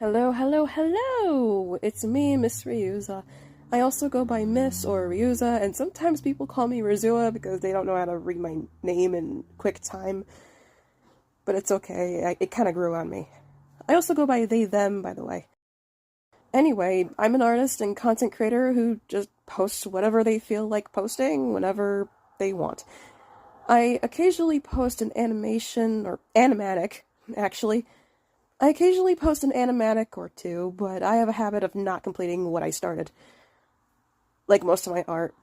Hello, hello, hello! It's me, Miss Ryuza. I also go by Miss or Ryuza, and sometimes people call me Rizua because they don't know how to read my name in quick time. But it's okay, it kinda grew on me. I also go by they, them, by the way. Anyway, I'm an artist and content creator who just posts whatever they feel like posting whenever they want. I occasionally post an animation, or animatic, actually. I occasionally post an animatic or two, but I have a habit of not completing what I started. Like most of my art.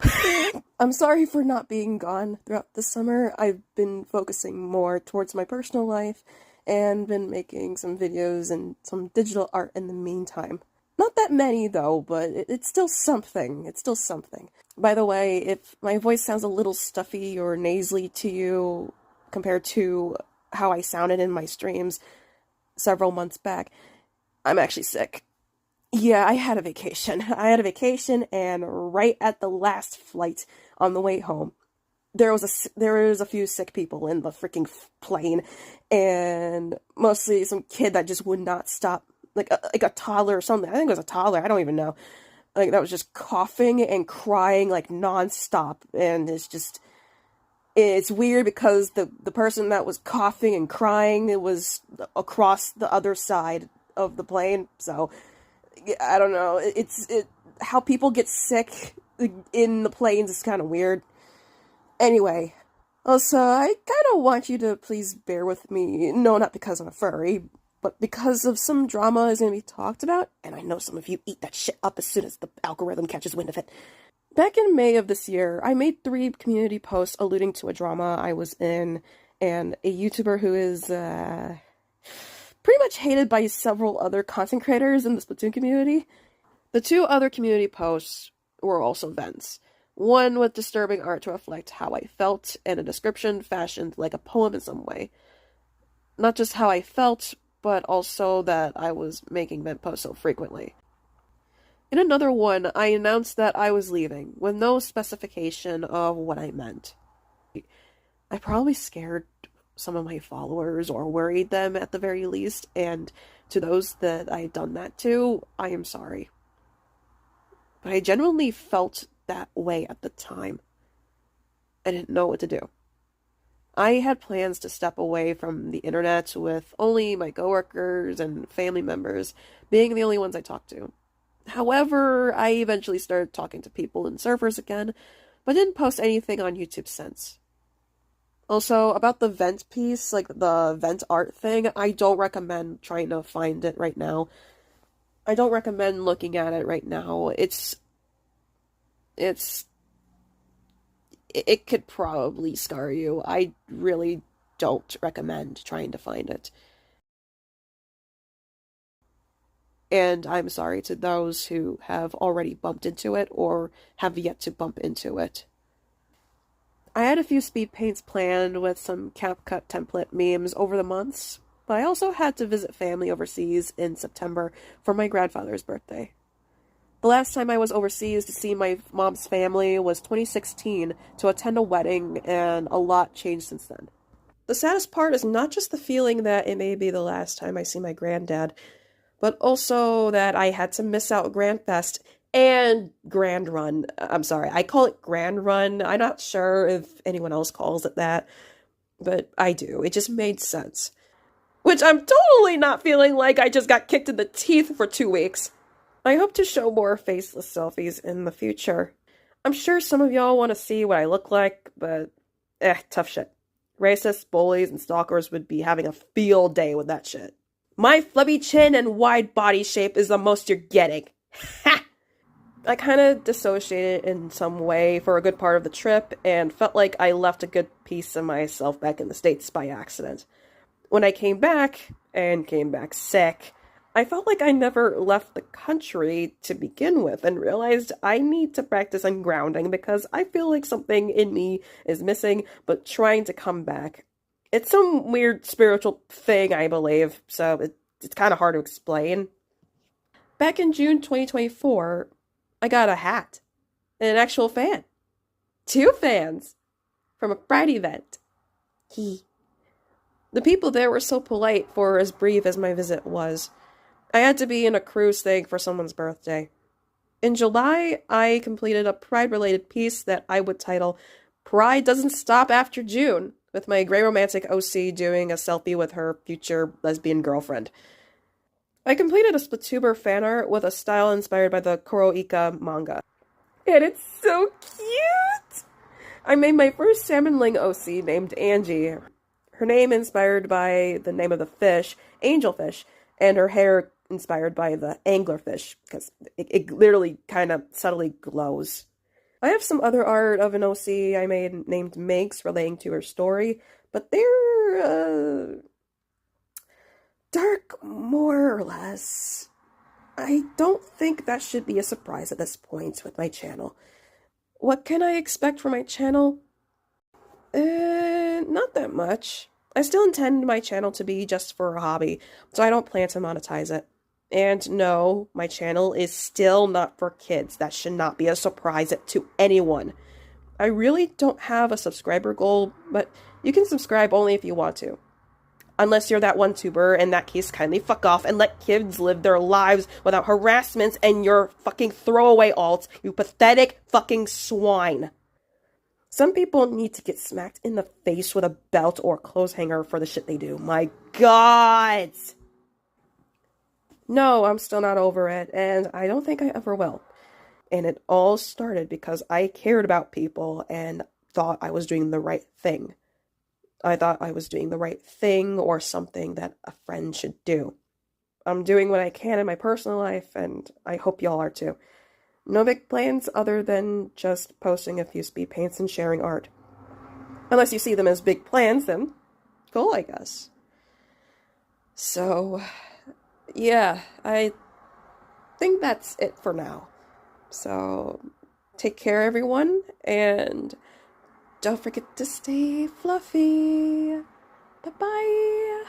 I'm sorry for not being gone throughout the summer. I've been focusing more towards my personal life and been making some videos and some digital art in the meantime. Not that many, though, but it's still something. It's still something. By the way, if my voice sounds a little stuffy or nasally to you compared to how I sounded in my streams several months back, I'm actually sick. Yeah, I had a vacation. And right at the last flight on the way home, there was a few sick people in the freaking plane, and mostly some kid that just would not stop, like a toddler or something. I think it was a toddler. I don't even know. Like that was just coughing and crying like nonstop, and it's weird because the person that was coughing and crying, it was across the other side of the plane, so I don't know. How people get sick in the planes is kind of weird. Anyway, also, I kind of want you to please bear with me. No, not because I'm a furry, but because of some drama is going to be talked about, and I know some of you eat that shit up as soon as the algorithm catches wind of it. Back in May of this year, I made 3 community posts alluding to a drama I was in, and a YouTuber who is, pretty much hated by several other content creators in the Splatoon community. The 2 other community posts were also vents. One with disturbing art to reflect how I felt, and a description fashioned like a poem in some way. Not just how I felt, but also that I was making vent posts so frequently. In another one, I announced that I was leaving, with no specification of what I meant. I probably scared some of my followers, or worried them at the very least, and to those that I had done that to, I am sorry. But I genuinely felt that way at the time. I didn't know what to do. I had plans to step away from the internet with only my coworkers and family members being the only ones I talked to. However, I eventually started talking to people in servers again, but didn't post anything on YouTube since. Also, about the vent piece, like the vent art thing, I don't recommend trying to find it right now. I don't recommend looking at it right now. It could probably scar you. I really don't recommend trying to find it. And I'm sorry to those who have already bumped into it or have yet to bump into it. I had a few speed paints planned with some CapCut template memes over the months, but I also had to visit family overseas in September for my grandfather's birthday. The last time I was overseas to see my mom's family was 2016 to attend a wedding, and a lot changed since then. The saddest part is not just the feeling that it may be the last time I see my granddad, but also that I had to miss out Grand Fest and Grand Run. I'm sorry, I call it Grand Run. I'm not sure if anyone else calls it that, but I do. It just made sense. Which I'm totally not feeling like I just got kicked in the teeth for 2 weeks. I hope to show more faceless selfies in the future. I'm sure some of y'all want to see what I look like, but tough shit. Racists, bullies, and stalkers would be having a field day with that shit. My flubby chin and wide body shape is the most you're getting. Ha! I kind of dissociated in some way for a good part of the trip, and felt like I left a good piece of myself back in the States by accident. When I came back, and came back sick, I felt like I never left the country to begin with, and realized I need to practice on grounding because I feel like something in me is missing, but trying to come back. It's some weird spiritual thing, I believe, so it's kind of hard to explain. Back in June 2024, I got a hat. And an actual fan. 2 fans. From a Pride event. The people there were so polite for as brief as my visit was. I had to be in a cruise thing for someone's birthday. In July, I completed a Pride-related piece that I would title Pride Doesn't Stop After June, with my gray romantic OC doing a selfie with her future lesbian girlfriend. I completed a Splatuber fan art with a style inspired by the Kuroika manga. And it's so cute! I made my first salmonling OC named Angie. Her name inspired by the name of the fish, angelfish, and her hair inspired by the anglerfish, because it literally kind of subtly glows. I have some other art of an OC I made named Minx relating to her story, but they're, dark more or less. I don't think that should be a surprise at this point with my channel. What can I expect from my channel? Not that much. I still intend my channel to be just for a hobby, so I don't plan to monetize it. And no, my channel is still not for kids. That should not be a surprise to anyone. I really don't have a subscriber goal, but you can subscribe only if you want to. Unless you're that one tuber, in that case, kindly fuck off and let kids live their lives without harassments and your fucking throwaway alts, you pathetic fucking swine. Some people need to get smacked in the face with a belt or clothes hanger for the shit they do. My God! No, I'm still not over it, and I don't think I ever will. And it all started because I cared about people and thought I was doing the right thing. I thought I was doing the right thing or something that a friend should do. I'm doing what I can in my personal life, and I hope y'all are too. No big plans other than just posting a few speed paints and sharing art. Unless you see them as big plans, then cool, I guess. So, yeah, I think that's it for now. So, take care, everyone, and don't forget to stay fluffy. Bye-bye.